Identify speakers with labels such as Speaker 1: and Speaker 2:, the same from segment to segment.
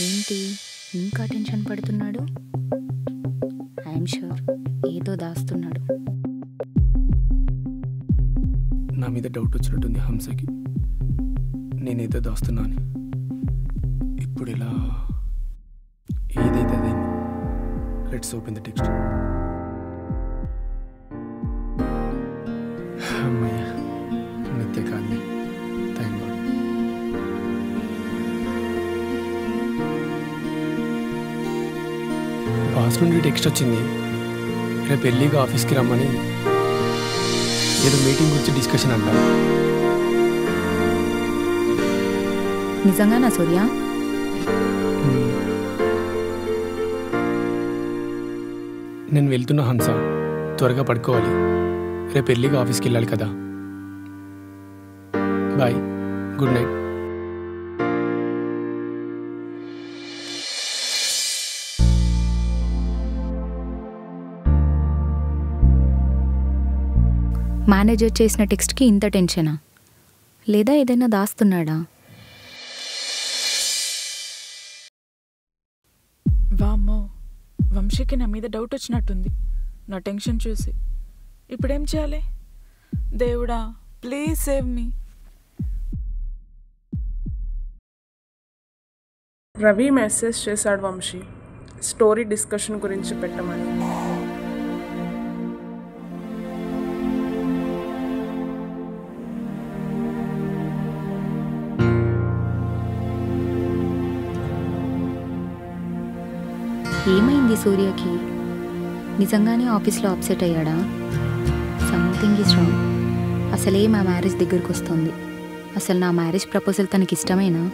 Speaker 1: ఏంటి ఇంకా టెన్షన్ పడుతున్నాడు? ఐఎమ్ షూర్ ఏదో దాస్తున్నాడు.
Speaker 2: నా మీద డౌట్ వచ్చినట్టుంది హంసకి, నేనేదో దాస్తున్నా అని. ఇప్పుడు ఇలా ఏదైతే అదే. Let's open the text. అమ్మయ్య, నిత్య కాదులే. Thank God. బాస్ నుండి టెక్స్ట్ వచ్చింది, రేపు ఎర్లీగా ఆఫీస్కి రమ్మని. ఏదో మీటింగ్ గురించి డిస్కషన్ అంట.
Speaker 1: నిజంగానా సూర్య?
Speaker 2: నేను వెళ్తున్నా హంస, త్వరగా పడుకోవాలి. రేపు ఎర్లీగా ఆఫీస్కి వెళ్ళాలి కదా. Bye, good night.
Speaker 1: మేనేజర్ చేసిన టెక్స్ట్కి ఇంత టెన్షనా? లేదా ఏదైనా దాస్తున్నాడా?
Speaker 3: వామ్మో, వంశీకి నా మీద డౌట్ వచ్చినట్టుంది నా టెన్షన్ చూసి. ఇప్పుడేం చేయాలి? దేవుడా, please save me.
Speaker 4: Ravi message చేశాడు వంశీ, స్టోరీ డిస్కషన్ గురించి పెట్టమని.
Speaker 1: ఏమైంది సూర్యకి? నిజంగానే ఆఫీస్లో అప్సెట్ అయ్యాడా? Something is wrong. అసలే మా మ్యారేజ్ దగ్గరకు వస్తుంది. అసలు నా మ్యారేజ్ ప్రపోజల్ తనకి ఇష్టమేనా?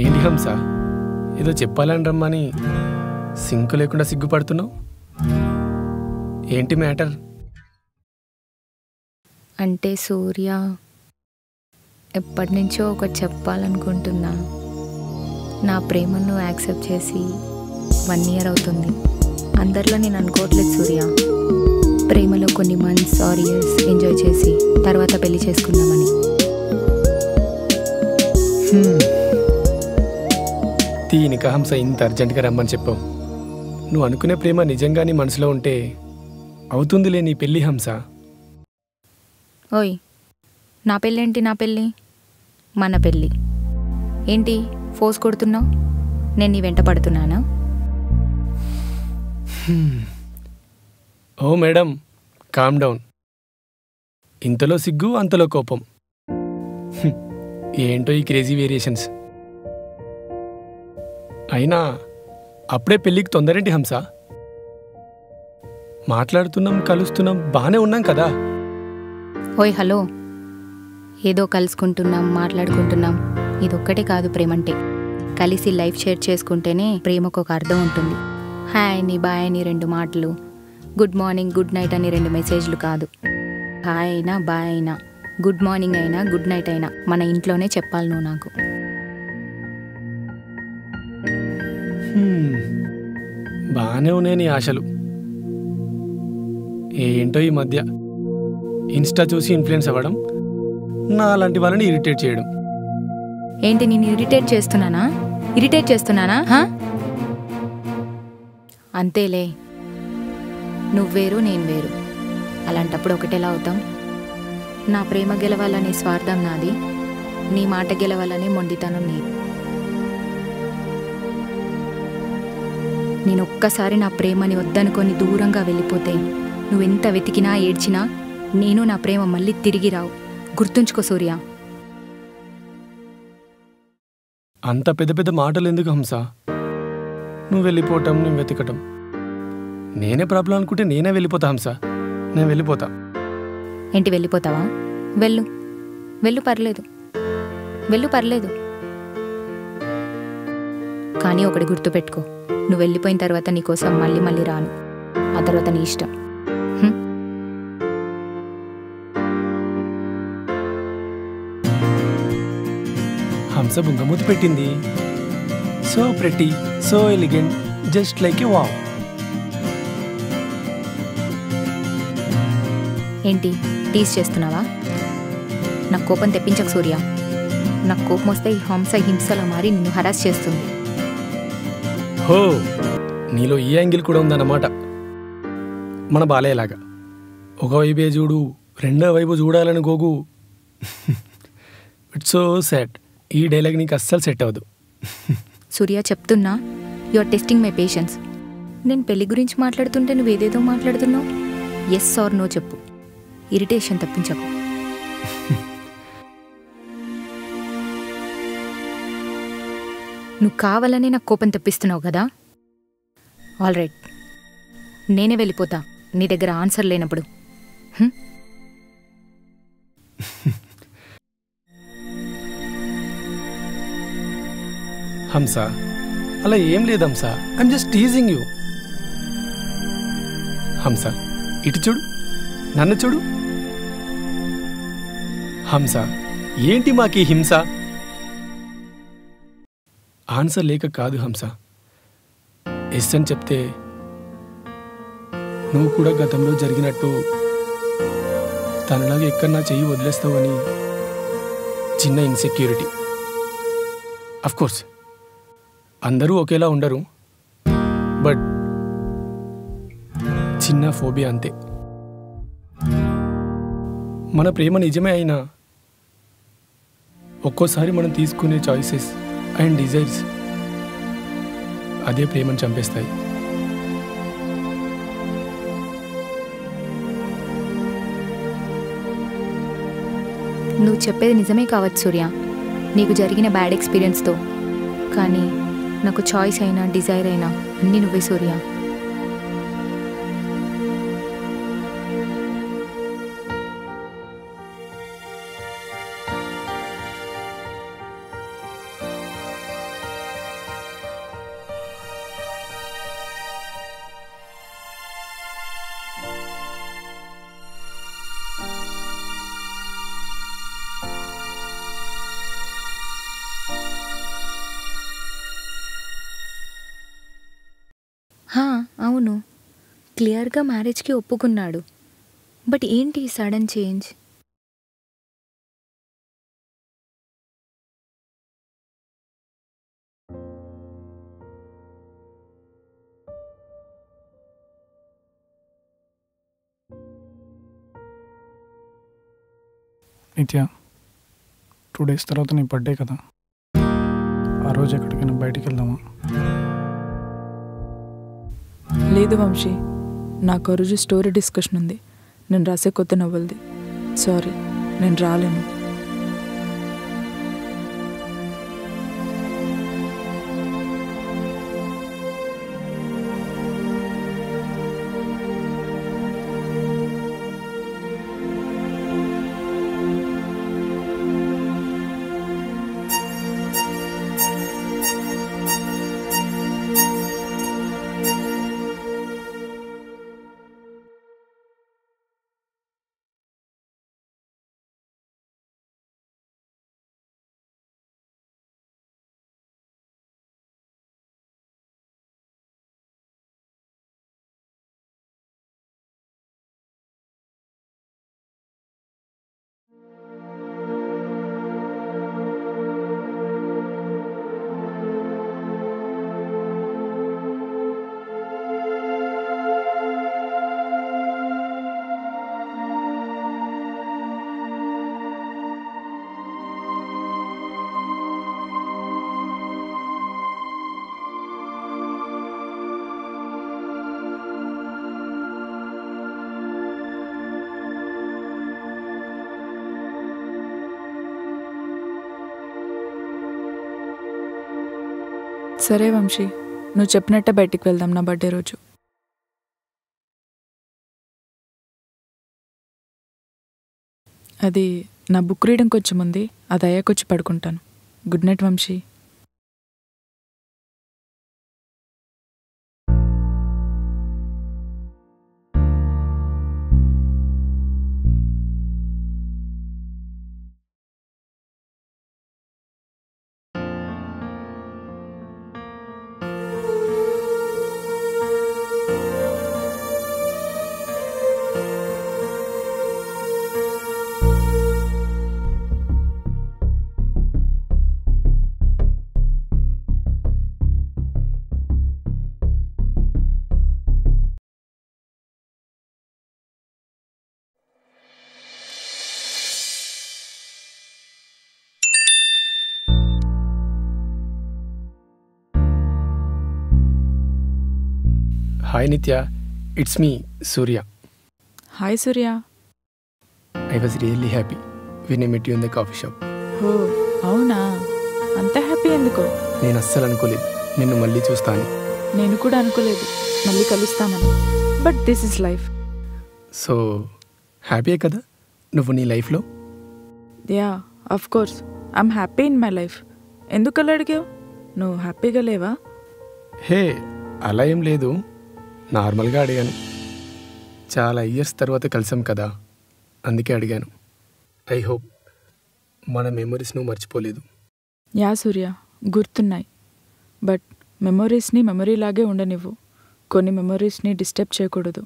Speaker 2: ఏంటి హంస, ఏదో చెప్పాలని రమ్మని సింకు లేకుండా సిగ్గుపడుతున్నావు? ఏంటి మ్యాటర్?
Speaker 1: అంటే సూర్య, ఎప్పటి నుంచో ఒకటి చెప్పాలనుకుంటున్నా. నా ప్రేమను యాక్సెప్ట్ చేసి 1 year అవుతుంది. అందరిలో నేను అనుకోవట్లేదు సూర్య. ప్రేమలో కొన్ని మంత్స్ ఆర్ ఇయర్స్ ఎంజాయ్ చేసి తర్వాత పెళ్లి చేసుకుందామని.
Speaker 2: దీనిక హంస ఇంత అర్జెంటుగా రమ్మని చెప్పావు? నువ్వు అనుకునే ప్రేమ నిజంగా నీ మనసులో ఉంటే అవుతుందిలే నీ పెళ్ళి హంస.
Speaker 1: ఓయ్, నా పెళ్ళేంటి? నా పెళ్ళి మన పెళ్ళి. ఏంటి ఫోర్స్ కొడుతున్నావు? నేను నీ వెంట పడుతున్నానా?
Speaker 2: ఓ మేడం, కామ్ డౌన్. ఇంతలో సిగ్గు అంతలో కోపం. ఏంటో ఈ క్రేజీ వేరియేషన్స్. అయినా అప్పుడే పెళ్ళికి తొందరేంటి హంస? మాట్లాడుతున్నాం, కలుస్తున్నాం, బాగానే ఉన్నాం కదా.
Speaker 1: ఓయ్ హలో, ఏదో కలుసుకుంటున్నాం, మాట్లాడుకుంటున్నాం, ఇదొక్కటే కాదు ప్రేమంటే. కలిసి లైఫ్ షేర్ చేసుకుంటేనే ప్రేమకు ఒక అర్థం ఉంటుంది. హాయ్ అని, బాయ్ అని 2 మాటలు, గుడ్ మార్నింగ్, గుడ్ నైట్ అని 2 మెసేజ్లు కాదు. హాయ్ అయినా, బాయ్ అయినా, గుడ్ మార్నింగ్ అయినా, గుడ్ నైట్ అయినా మన ఇంట్లోనే చెప్పాలి నువ్వు నాకు.
Speaker 2: బాగానే ఉన్నాయి నీ ఆశలు. ఏంటో ఈ మధ్య ఇన్స్టా చూసి ఇన్ఫ్లుయెన్స్ అవ్వడం, నా అలాంటి వాళ్ళని ఇరిటేట్ చేయడం.
Speaker 1: ఏంటి, నేను ఇరిటేట్ చేస్తున్నానా? ఇరిటేట్ చేస్తున్నానా? అంతేలే, నువ్వేరు నేను వేరు. అలాంటప్పుడు ఒకటేలా అవుతాం? నా ప్రేమ గెలవాలనే స్వార్థం నాది, నీ మాట గెలవాలనే మొండితనం నీది. నేను ఒక్కసారి నా ప్రేమని వద్దనుకొని దూరంగా వెళ్ళిపోతే నువ్వెంత వెతికినా ఏడ్చినా నేను నా ప్రేమ మళ్ళీ తిరిగి రావు. గుర్తుంచుకో సూర్య.
Speaker 2: అంత పెద్ద పెద్ద మాటలు ఎందుకు హంస? నువ్వు వెళ్ళిపోవటం, నేను వెతకటం. నేనే ప్రాబ్లం అనుకుంటే నేనే వెళ్ళిపోతా హంస. నేను వెళ్ళిపోతా.
Speaker 1: ఏంటి వెళ్ళిపోతావా? వెళ్ళు, వెళ్ళు, పర్లేదు. వెళ్ళు, పర్లేదు. కానీ ఒకటి గుర్తుపెట్టుకో, నువ్వు వెళ్ళిపోయిన తర్వాత నీకోసం మళ్ళీ మళ్ళీ రాను. ఆ తర్వాత నీ ఇష్టం.
Speaker 2: హంస బుంగమూతి పెట్టింది. So pretty, so elegant, just like ఏ వావ్.
Speaker 1: ఏంటి టీస్ చేస్తున్నావా? నాకు కోపం తెప్పించకు సూర్య. నాకు కోపం వస్తే ఈ హంస హింసలో మారి నిన్ను హరాస్ చేస్తుంది.
Speaker 2: హో, నీలో ఈ యాంగిల్ కూడా ఉందన్నమాట. మన బాలయ్యలాగా ఒకవైపే చూడు, రెండో వైపు చూడాలని గోగు. It's so sad. ఈ డైలాగ్ నీకు అస్సలు సెట్ అవ్వదు.
Speaker 1: సూర్య, చెప్తున్నా, you are testing my patience. నేను పెళ్లి గురించి మాట్లాడుతుంటే నువ్వు ఏదేదో మాట్లాడుతున్నావు. ఎస్ ఆర్ నో చెప్పు. ఇరిటేషన్ తప్పించకు. నువ్వు కావాలనే నాకు కోపం తెప్పిస్తున్నావు కదా. ఆల్ రైట్, నేనే వెళ్ళిపోతా నీ దగ్గర ఆన్సర్ లేనప్పుడు.
Speaker 2: హంస, అలా ఏం లేదు Hamsa. I'm just teasing you. హంస, ఇటు చూడు, నన్ను చూడు. హంస, ఏంటి మాకీ హింస? ఆన్సర్ లేక కాదు హంస. ఎస్ అని చెప్తే నువ్వు కూడా గతంలో జరిగినట్టు తనలాగా ఎక్కడన్నా చెయ్యి వదిలేస్తావని చిన్న ఇన్సెక్యూరిటీ. అఫ్కోర్స్ అందరూ ఒకేలా ఉండరు, బట్ చిన్న ఫోబియా అంతే. మన ప్రేమ నిజమే అయినా ఒక్కోసారి మనం తీసుకునే చాయిసెస్ అండ్ డిజైర్స్ అదే ప్రేమను చంపేస్తాయి.
Speaker 1: నువ్వు చెప్పేది నిజమే కావచ్చు సూర్య, నీకు జరిగిన బ్యాడ్ ఎక్స్పీరియన్స్తో. కానీ నాకు చాయిస్ అయినా డిజైర్ అయినా అన్నీ నువ్వే సూర్య. అవును, క్లియర్గా మ్యారేజ్కి ఒప్పుకున్నాడు. బట్ ఏంటి సడన్ చేంజ్?
Speaker 5: నిత్య, 2 days తర్వాత నీ బర్త్డే కదా, ఆ రోజు ఎక్కడికైనా బయటికి వెళ్దామా?
Speaker 3: లేదు వంశీ, నాకు ఆ రోజు స్టోరీ డిస్కషన్ ఉంది. నేను రాసే కొత్త నవల్ది. సారీ, నేను రాలేను. సరే వంశీ, నువ్వు చెప్పినట్టే బయటికి వెళ్దాం నా బర్త్డే రోజు. అది నా బుక్ రీడింగ్ కొంచెం ఉంది, అది అయ్యాకొచ్చి పడుకుంటాను. Good night Vamsi.
Speaker 2: Hi Nithya, it's me Surya.
Speaker 3: Hi Surya.
Speaker 2: I was really happy when I met you in the coffee shop.
Speaker 3: Oh అవునా, అంత హ్యాపీ ఎందుకో?
Speaker 2: నేను అస్సలు అనుకోలేదు నిన్ను మళ్ళీ చూస్తాను.
Speaker 3: నేను కూడా అనుకోలేదు మళ్ళీ కలుస్తామని. But this is life.
Speaker 2: So హ్యాపీయే కదా నువ్వు నీ లైఫ్లో?
Speaker 3: Yeah of course, I'm happy in my life. ఎందుకు అలా అడిగావు? నువ్వు హ్యాపీగా లేవా?
Speaker 2: హే, అలా ఏం లేదు, నార్మల్గా అడిగాను. చాలా ఇయర్స్ తర్వాత కలిసాం కదా, అందుకే అడిగాను. ఐ హోప్ మన మెమరీస్ నువ్వు మర్చిపోలేదు.
Speaker 3: యా సూర్య, గుర్తున్నాయి. బట్ మెమరీస్ని మెమరీలాగే ఉండనివ్వు. కొన్ని మెమరీస్ని డిస్టర్బ్ చేయకూడదు.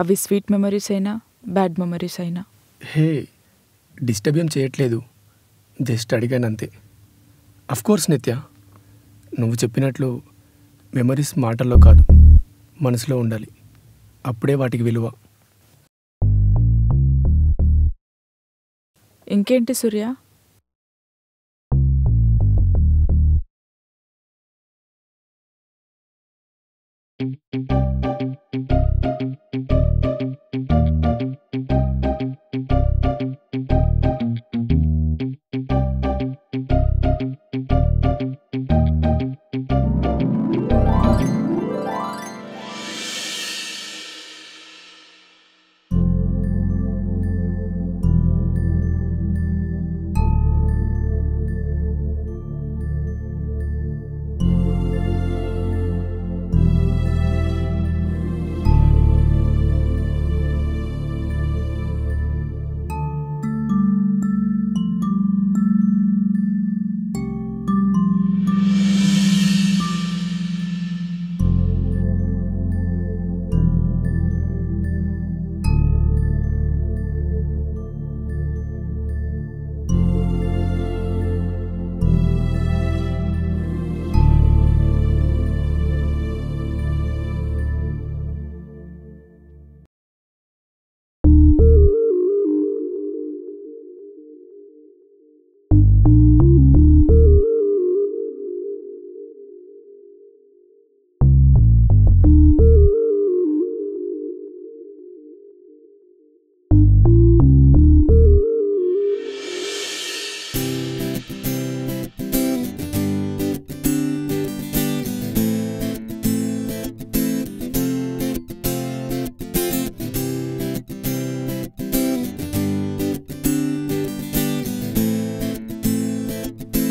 Speaker 3: అవి స్వీట్ మెమరీస్ అయినా బ్యాడ్ మెమరీస్ అయినా.
Speaker 2: హే, డిస్టర్బ్ ఏం చేయట్లేదు, జస్ట్ అడిగాను అంతే. అఫ్కోర్స్ నిత్య, నువ్వు చెప్పినట్లు మెమరీస్ మాటల్లో కాదు మనసులో ఉండాలి, అప్పుడే వాటికి విలువ.
Speaker 3: ఇంకేంటి Surya?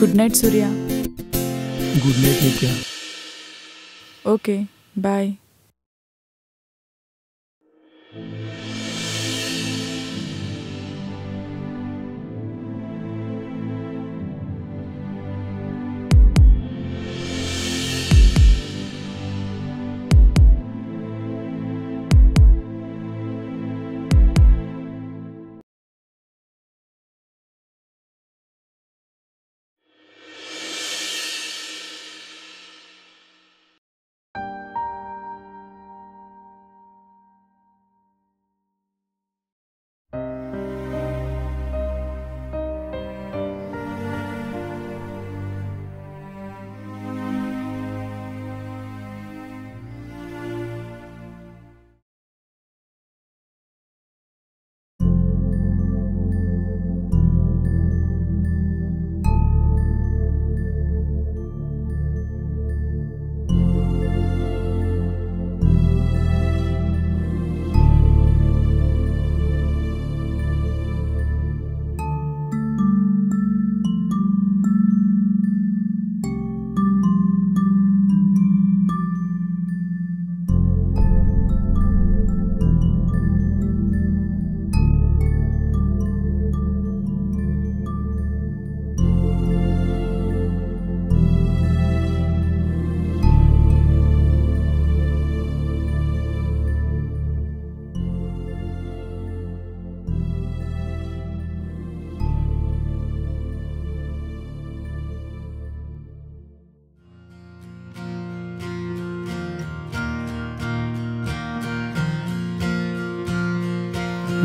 Speaker 3: Good night Surya.
Speaker 2: Good night Nithya.
Speaker 3: Okay, bye.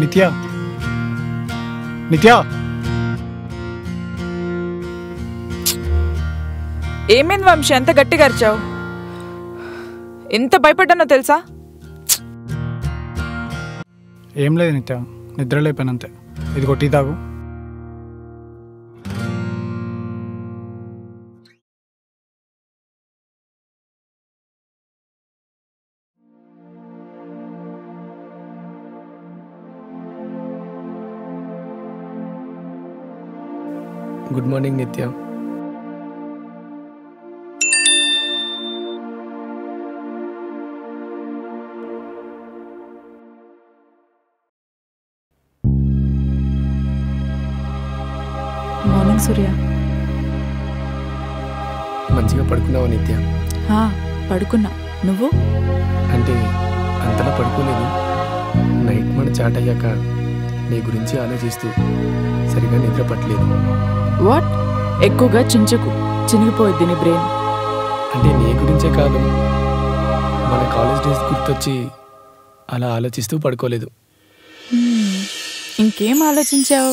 Speaker 5: Nithya Nithya
Speaker 3: ఏమైంది వంశీ అంత గట్టిగా అరిచావు? ఎంత భయపడ్డానో తెలుసా?
Speaker 5: ఏం లేదు నిత్య, నిద్రలేపానంతే. ఇది కొట్టి తాగు.
Speaker 2: గుడ్ మార్నింగ్ నిత్య.
Speaker 3: మార్నింగ్ సూర్య.
Speaker 2: మంచిగా పడుకున్నావా నిత్య?
Speaker 3: పడుకున్నా. నువ్వు?
Speaker 2: అంటే అంతలా పడుకోలేదు. నైట్ మన చాట్ అయ్యాక నీ గురించి ఆలోచిస్తూ సరిగా నిద్ర పట్టలేదు.
Speaker 3: వాట్? ఎక్కువగా చించకు, చినిగిపోయిద్ది నీ బ్రెయిన్.
Speaker 2: అంటే నీ గురించే కాదు, మన కాలేజ్ డేస్ గుర్తొచ్చి అలా ఆలోచిస్తూ పడుకోలేదు.
Speaker 3: ఇంకేం ఆలోచించావు?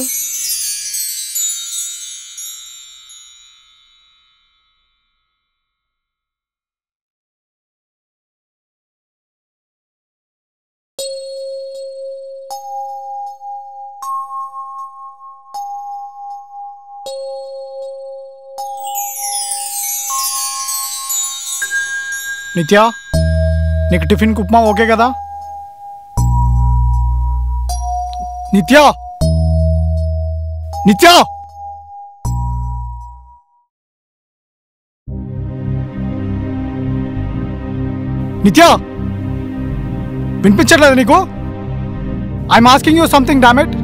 Speaker 5: నిత్య, నీకు టిఫిన్ ఉప్మా ఓకే కదా? నిత్య నిత్య నిత్య, వినిపించట్లేదు నీకు? I'm asking you something dammit.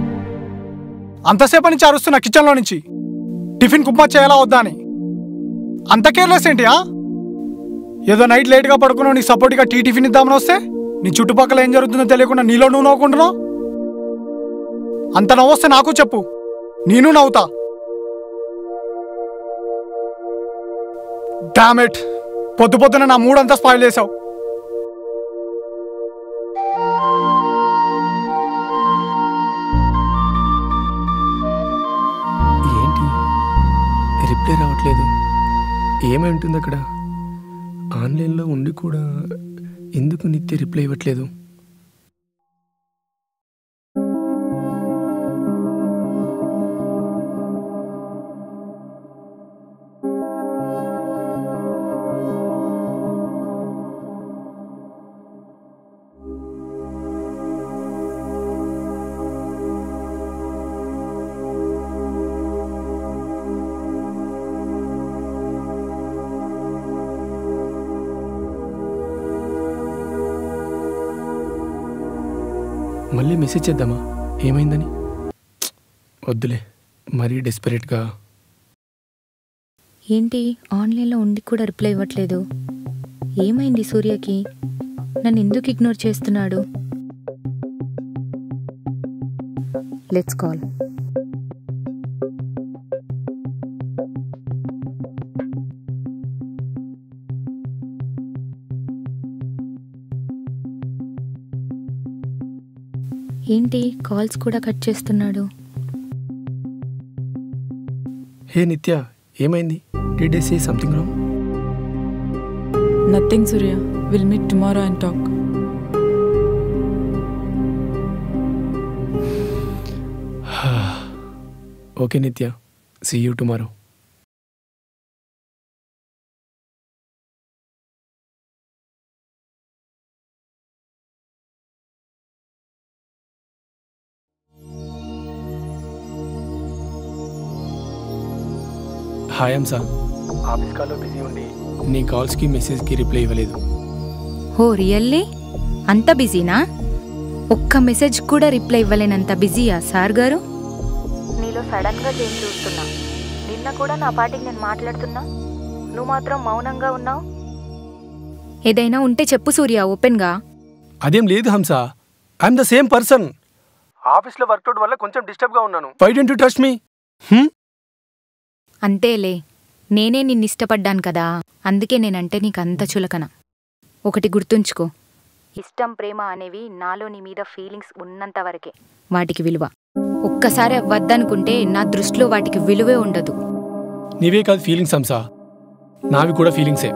Speaker 5: అంతసేపు నుంచి అరుస్తున్నా కిచెన్లో నుంచి, టిఫిన్ ఉప్మా చేయాలా వద్దా అని. అంత కేర్లెస్ ఏంటి? ఏదో నైట్ లేట్గా పడుకున్నావు, నీకు సపోర్ట్గా టిఫిన్ ఇద్దామని వస్తే నీ చుట్టుపక్కల ఏం జరుగుతుందో తెలియకుండా నీలో నువ్వు నవ్వుకుంటున్నావు. అంత నవ్వొస్తే నాకు చెప్పు, నేను నవ్వుతా. డామెట్, పొద్దు పొద్దున నా మూడంతా స్పాయిల్ చేసావు.
Speaker 2: ఏంటి రిప్లై రావట్లేదు? ఏమై ఉంటుంది అక్కడ? ఆన్లైన్లో ఉండి కూడా ఎందుకు నిత్య రిప్లై ఇవ్వట్లేదు? మళ్ళీ మెసేజ్ చేద్దామా ఏమైందని? వద్దులే, మరీ డెస్పరేట్గా.
Speaker 1: ఏంటి ఆన్లైన్లో ఉండి కూడా రిప్లై ఇవ్వట్లేదు? ఏమైంది సూర్యకి? నన్ను ఎందుకు ఇగ్నోర్ చేస్తున్నాడు? Let's call. ఏంటి కాల్స్ కూడా కట్ చేస్తున్నాడు?
Speaker 2: హే నిత్య, ఏమైంది? Did I say something wrong?
Speaker 3: Nothing Surya, will meet tomorrow and talk.
Speaker 2: Okay Nithya, see you tomorrow. Hi Amsa, office కాల్లో బిజీ ఉండి నీ కాల్స్కి మెసేజ్కి రిప్లై ఇవ్వలేదు.
Speaker 1: హో రియల్లీ? అంత బిజీనా? ఒక్క మెసేజ్ కూడా రిప్లై ఇవ్వలేనంత బిజీయా సార్ గారు? నీలో సడన్గా చేంజ్ చూస్తున్నా. నిన్న కూడా నా పాటికి నేను మాట్లాడుతున్నా, నువ్వు మాత్రం మౌనంగా ఉన్నావు. ఏదైనా ఉంటే చెప్పు సూర్య, ఓపెన్గా.
Speaker 2: అదేం లేదు Hamsa, I'm the same person. ఆఫీస్లో వర్క్అవుట్ వల్ల కొంచెం డిస్టర్బ్గా ఉన్నాను. Why don't you trust me?
Speaker 1: అంతేలే, నేనే నిన్ను ఇష్టపడ్డాను కదా, అందుకే నేనంటే నీకు అంత చులకన. ఒకటి గుర్తుంచుకో, ఇష్టం ప్రేమ అనేవి నాలో నీ మీద ఫీలింగ్స్ ఉన్నంత వరకే వాటికి విలువ. ఒక్కసారి వద్దనుకుంటే నా దృష్టిలో వాటికి విలువే ఉండదు.
Speaker 2: నీవే కాదు ఫీలింగ్స్ హంస, నావి కూడా ఫీలింగ్సే.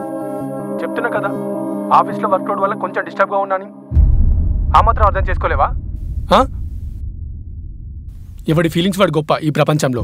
Speaker 2: చెప్తున్నా కదా, ఆఫీస్లో వర్క్లోడ్ వల్ల కొంచెం డిస్టర్బ్గా ఉన్నాను. ఆ మాత్రం అర్థం చేసుకోలేవా? ఎవడి ఫీలింగ్స్ వాడు గొప్ప ఈ ప్రపంచంలో.